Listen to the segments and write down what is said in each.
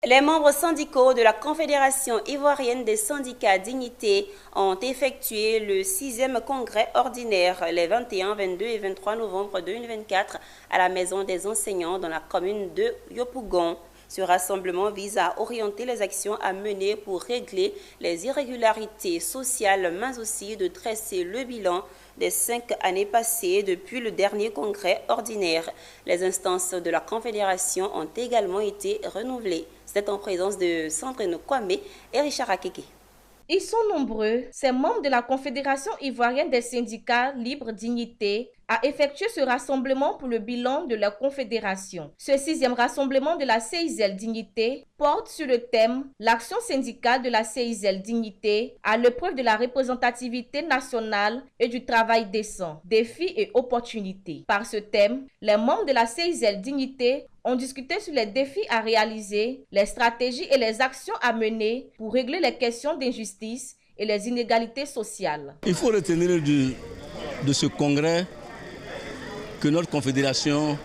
Les membres syndicaux de la Confédération ivoirienne des syndicats Dignité ont effectué le 6e congrès ordinaire les 21, 22 et 23 novembre 2024 à la Maison des enseignants dans la commune de Yopougon. Ce rassemblement vise à orienter les actions à mener pour régler les irrégularités sociales, mais aussi de dresser le bilan des 5 années passées depuis le dernier congrès ordinaire. Les instances de la Confédération ont également été renouvelées. C'est en présence de Sandrine Kwame et Richard Akeke. Ils sont nombreux, ces membres de la Confédération ivoirienne des syndicats Libre Dignité a effectué ce rassemblement pour le bilan de leur confédération. Ce 6e rassemblement de la CISL Dignité porte sur le thème « L'action syndicale de la CISL Dignité à l'épreuve de la représentativité nationale et du travail décent, défis et opportunités ». Par ce thème, les membres de la CISL Dignité ont discuté sur les défis à réaliser, les stratégies et les actions à mener pour régler les questions d'injustice et les inégalités sociales. Il faut retenir de ce congrès que notre confédération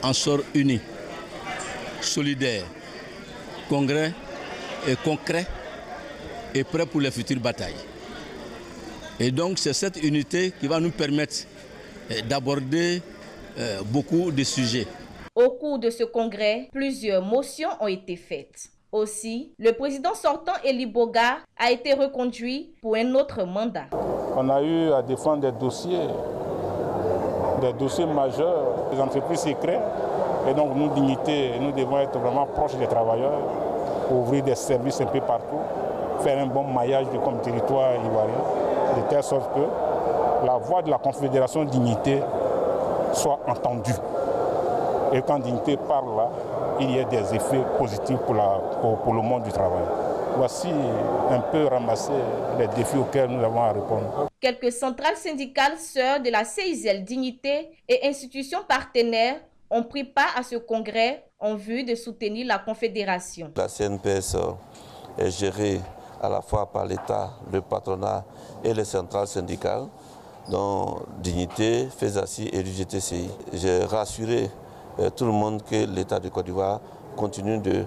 en sort unie, solidaire. Congrès est concret et prêt pour les futures batailles. Et donc c'est cette unité qui va nous permettre d'aborder beaucoup de sujets. Au cours de ce congrès, plusieurs motions ont été faites. Aussi, le président sortant Eli Boga a été reconduit pour un autre mandat. On a eu à défendre des dossiers majeurs, des entreprises secrètes. Et donc nous, Dignité, nous devons être vraiment proches des travailleurs, ouvrir des services un peu partout, faire un bon maillage comme territoire ivoirien, de telle sorte que la voix de la Confédération Dignité soit entendue. Et quand Dignité parle là, il y a des effets positifs pour le monde du travail. Voici un peu ramasser les défis auxquels nous avons à répondre. Quelques centrales syndicales sœurs de la CISL Dignité et institutions partenaires ont pris part à ce congrès en vue de soutenir la Confédération. La CNPS est gérée à la fois par l'État, le patronat et les centrales syndicales, dont Dignité, FESACI et l'UGTCI. J'ai rassuré tout le monde que l'État de Côte d'Ivoire continue de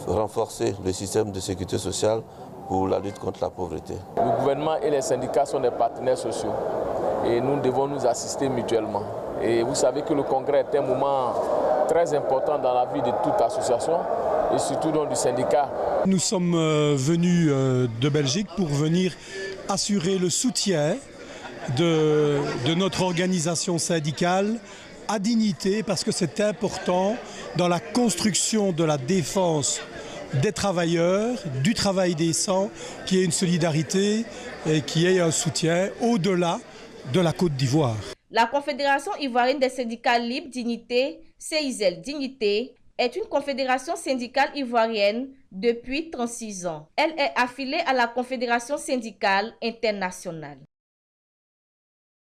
renforcer le système de sécurité sociale pour la lutte contre la pauvreté. Le gouvernement et les syndicats sont des partenaires sociaux et nous devons nous assister mutuellement. Et vous savez que le congrès est un moment très important dans la vie de toute association et surtout dans du syndicat. Nous sommes venus de Belgique pour venir assurer le soutien de notre organisation syndicale à Dignité, parce que c'est important dans la construction de la défense des travailleurs, du travail décent, qu'il y ait une solidarité et qu'il y ait un soutien au-delà de la Côte d'Ivoire. La Confédération ivoirienne des syndicats libres Dignité, CISL Dignité, est une confédération syndicale ivoirienne depuis 36 ans. Elle est affiliée à la Confédération syndicale internationale.